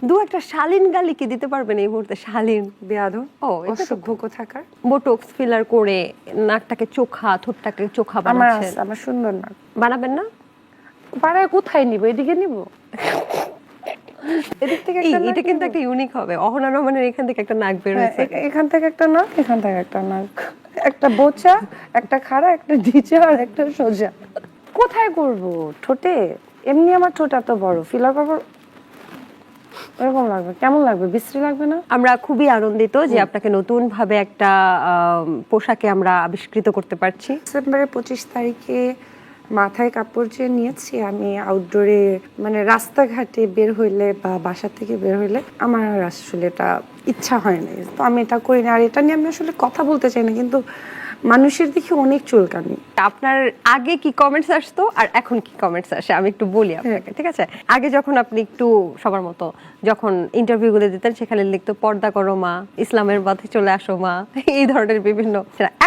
দু একটা শালীন গালি কি দিতে পারবেন এই মুহূর্তে? শালীন বেয়াদব, ও এটা তো অসভ্য কোথাকার। বোটক্স ফিলার করে নাকটাকে চোখা, ঠোঁটটাকে চোখা বানাচ্ছেন, আমার সুন্দর না, বানাবেন না? পাড়ায় কোথায় নিব, এদিকে নিব, এদিক থেকে একটা নাক এটা কিন্তু নিবো? একটা ইউনিক হবে। অহনা রহমানের এখান থেকে একটা নাক বের হয়েছে। এখান থেকে একটা নাক, এখান থেকে একটা নাক, একটা বোচা, একটা খাড়া, একটা নিচা আর একটা সোজা। কোথায় করব? ঠোঁটে? এমনি আমার ঠোঁট এত বড়, ফিলার করবো এরকম লাগবে? কেমন লাগবে? বিশ্রী লাগবে না? আমরা খুবই আনন্দিত যে আপনাকে নতুন ভাবে একটা পোশাকে আমরা আবিষ্কৃত করতে পারছি। ডিসেম্বরের 25 তারিখে মাথায় কাপড় যে নিয়েছি আমি আউটডোরে, মানে রাস্তাঘাটে বের হইলে বা বাসা থেকে বের হইলে আমার আসলে এটা ইচ্ছা হয় না, তো আমি এটা করি না। আর এটা নিয়ে আমি আসলে কথা বলতে চাই না, কিন্তু মানুষের দেখি অনেক চুলকানি। আপনার আগে কি কমেন্টস আসতো আর এখন কি কমেন্টস আসে আমি একটু বলি আপনাকে, ঠিক আছে? আগে যখন আপনি একটু সবার মতো যখন ইন্টারভিউ গুলো দিতেন সেখানে লিখতো পর্দা করো মা, ইসলামের পথে চলে আসো মা, এই ধরনের বিভিন্ন।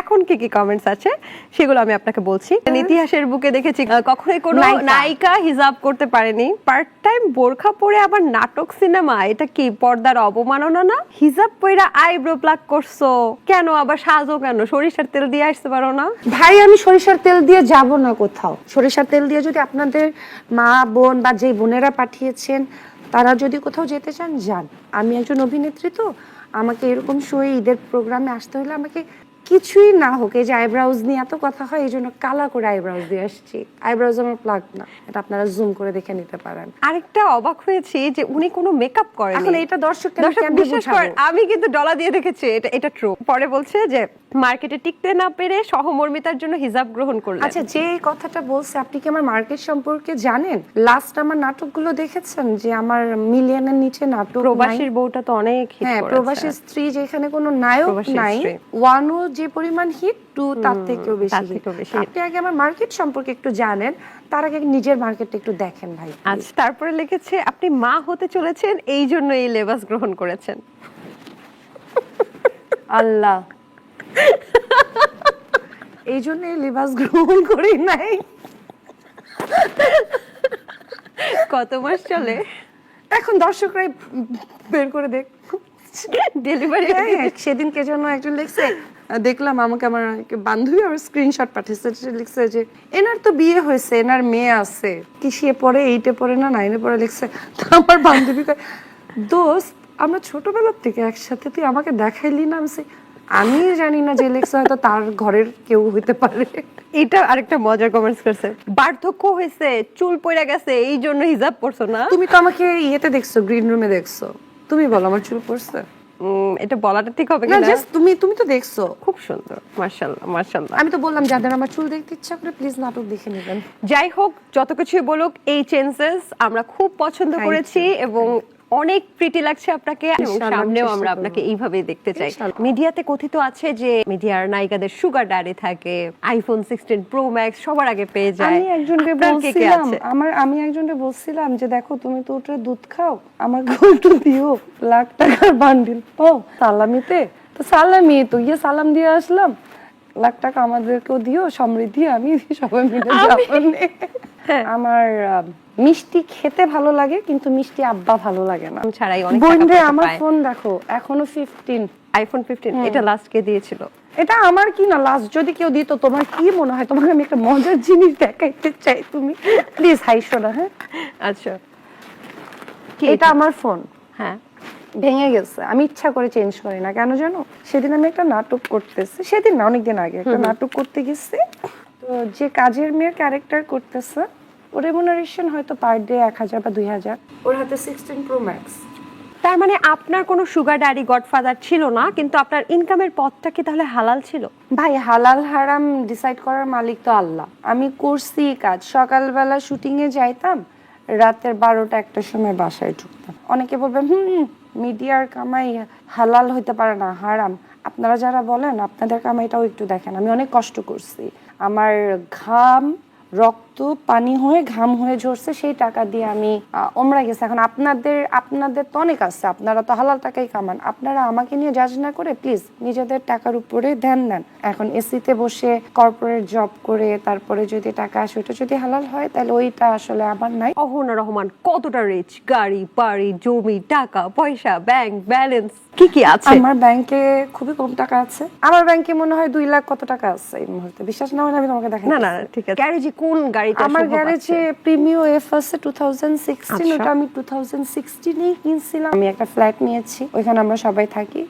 এখন কি কি কমেন্টস আছে সেগুলো আমি আপনাকে বলছি। ইতিহাসের বুকে দেখেছি কখনোই কোনো নায়িকা হিজাব করতে পারেনি, পার্ট টাইম বোরখা পরে আবার নাটক সিনেমা, এটা কি পর্দার অবমাননা না? হিজাব পইরা আইব্রো প্লাক করছো কেন, আবার সাজো কেন, সরিষার তেল দিয়ে আসতে পারো না? ভাই আমি সরিষার তেল দিয়ে যাব না কোথাও। সরিষার তেল দিয়ে যদি আপনাদের মা বোন বা যে বোনেরা পাঠিয়েছেন তারা যদি কোথাও যেতে চান যান। আমি একজন অভিনেত্রী, তো আমাকে এরকম শোয়ে ঈদের প্রোগ্রামে আসতে হলে আমাকে কিছুই না হোক, এই যে আইব্রাউজ নিয়ে এত কথা হয় এই জন্য কালা করে আইব্রাউজ দিয়ে আসছি। আইব্রাউজ আমার প্লাগ না, এটা আপনারা জুম করে দেখে নিতে পারেন। আরেকটা অবাক হয়েছি যে উনি কোনো মেকআপ করেন। এখন এটা দর্শককে আমি দর্শক কেমনে বিশ্বাস বুঝাবো? করেন আমি কিন্তু ডলা দিয়ে দেখেছি, এটা ট্রু। পরে বলছে যে মার্কেটে টিকতে না পেরে সহমর্মিতার জন্য হিজাব গ্রহণ করলেন। আচ্ছা, যে এই কথাটা বলছে আপনি কি আমার মার্কেট সম্পর্কে জানেন? লাস্ট আমার নাটকগুলো দেখেছেন যে আমার মিলিয়নের নিচে নাটক নাই? প্রবাসীর বউটা তো অনেক হিট হ্যাঁ, করেছে। প্রবাসী স্ত্রী যেখানে কোনো নায়ক প্রবাসী নাই, স্ত্রী। ওয়ানও যে পরিমাণ হিট, টু তার থেকেও তার বেশি থেকেও hit। বেশি আপনি আগে আমার মার্কেট সম্পর্কে একটু জানেন, তার আগে নিজের মার্কেটটা একটু দেখেন ভাই। আচ্ছা, তারপরে লিখেছে আপনি মা হতে চলেছেন এই জন্য এই লেবাস গ্রহণ করেছেন। আল্লাহ, এই জন্য এই লিবাস গ্রহণ করি নাই। কত মাস চলে? এখন দর্শকরাই বের করে দেখ। ডেলিভারি সেদিন কে যেন একজন লিখছে, দেখলাম আমাকে আমার এক বান্ধবী আমার স্ক্রিনশট পাঠিয়েছে, লিখছে যে এনার তো বিয়ে হয়েছে, এনার মেয়ে আছে, কিসে পড়ে, 8-এ পড়ে না 9-এ পড়ে, লিখছে। তো আমার বান্ধবী কয়, দোস্ত আমরা ছোটবেলার থেকে একসাথে, তুই আমাকে দেখাইলি না? আমি জানি না যে লিখছে, হয়তো তার ঘরের কেউ হইতে পারে। এটা আরেকটা মজার কমেন্টস করছে, বার্ধক্য হয়েছে, চুল পড়ে গেছে এই জন্য হিজাব পরছো না? তুমি তো আমাকে ইয়েতে দেখছো, গ্রিন রুমে দেখছো, তুমি বলো আমার চুল পড়ছে? এটা বলাটা ঠিক হবে না, কিনা? জাস্ট তুমি তো দেখছো। খুব সুন্দর, মাশাআল্লাহ মাশাআল্লাহ। আমি তো বললাম যাদের আমার চুল দেখতে ইচ্ছা করে প্লিজ নাটক দেখে নেবেন। যাই হোক, যত কিছুই বলুক, এই চেঞ্জেস আমরা খুব পছন্দ Thank করেছি you. এবং অনেক প্রিটি লাগছে আপনাকে, এবং ইনশাআল্লাহ, সামনেও চেষ্টা আমরা করব। আপনাকে এইভাবেই দেখতে চাই। ইনশাআল্লাহ। মিডিয়াতে কথিত আছে যে মিডিয়ার নায়িকাদের সুগার ড্যাডি থাকে, আইফোন 16 প্রো ম্যাক্স সবার আগে পেয়ে যায়। আমি একজনকে আপনার কে কে বলছিলাম, আছে? আমি একজনকে বলছিলাম যে দেখো তুমি তো ওটা দুধ খাও, আমাকে একটু দিও, লাখ টাকার বান্ডিল পাও সালামিতে, তো সালামি তো গিয়ে সালাম দিয়ে আসলাম, লাখ টাকা আমাদেরকেও দিও, সমৃদ্ধি আমি সবাই মিলে যাবো নে। আমার মিষ্টি খেতে ভালো লাগে, কিন্তু মিষ্টি আব্বা ভালো লাগে না। ছাড়াই অনেক বোন টাকা রে, পয়সা আমার পায়। ফোন দেখো এখনো 15। আইফোন 15 এটা লাস্ট কে দিয়েছিল? এটা আমার কি না, লাস্ট যদি কেউ দিত, তোমার কি মনে হয়? তোমাকে আমি একটা মজার জিনিস দেখাইতে চাই, তুমি প্লিজ হাইসো না। হ্যাঁ, আচ্ছা, এটা আমার ফোন, হ্যাঁ ভেঙে গেছে, আমি ইচ্ছা করে চেঞ্জ করি না। কেন জানো? সেদিন আমি একটা নাটক করতেছি, সেদিন না অনেকদিন আগে একটা নাটক করতে গেছি, তো যে কাজের মেয়ের ক্যারেক্টার করতেছে ওর রেমুনারেশন হয়তো পার ডে 1000 বা 2000, ওর হাতে 16 প্রো ম্যাক্স। তার মানে আপনার কোনো সুগার ড্যাডি গডফাদার ছিল না, কিন্তু আপনার ইনকামের পথটা কি তাহলে হালাল ছিল? ভাই হালাল হারাম ডিসাইড করার মালিক তো আল্লাহ। আমি করছি কাজ, সকালবেলা শুটিং এ যাইতাম, রাতের 12টা-1টার সময় বাসায় ঢুকতাম। অনেকে বলবেন মিডিয়ার কামাই হালাল হইতে পারে না, হারাম। আপনারা যারা বলেন আপনাদের কামাইটাও একটু দেখেন। আমি অনেক কষ্ট করছি, আমার ঘাম রক্ত পানি হয়ে ঘাম হয়ে ঝরছে, সেই টাকা দিয়ে আমি ওমরা গেছি। এখন আপনাদের তো অনেক আছে, আপনারা তো হালাল টাকাই কামান, আপনারা আমাকে নিয়ে জাজ না করে প্লিজ নিজেদের টাকার উপরে ধ্যান দেন। এখন এসিতে বসে কর্পোরেট জব করে তারপরে যদি টাকা আসে, ওটা যদি হালাল হয় তাহলে ওইটা আসলে আমার নাই। অহনা রহমান কতটা রিচ, গাড়ি বাড়ি জমি টাকা পয়সা ব্যাংক ব্যালেন্স কি কি আছে? আমার ব্যাংকে খুবই কম টাকা আছে, আমার ব্যাংকে মনে হয় 2 লাখ কত টাকা আছে এই মুহূর্তে, বিশ্বাস না হলে আমি তোমাকে দেখাই। না না ঠিক আছে। গ্যারেজে কোন গাড়িটা আমার শোভা গ্যারেজে পাচ্ছে? প্রিমিও এফ আছে 2016, আচ্ছা। ওটা আমি 2016 কিনছিলাম। আমি একটা ফ্ল্যাট নিয়েছি, ওইখানে আমরা সবাই থাকি।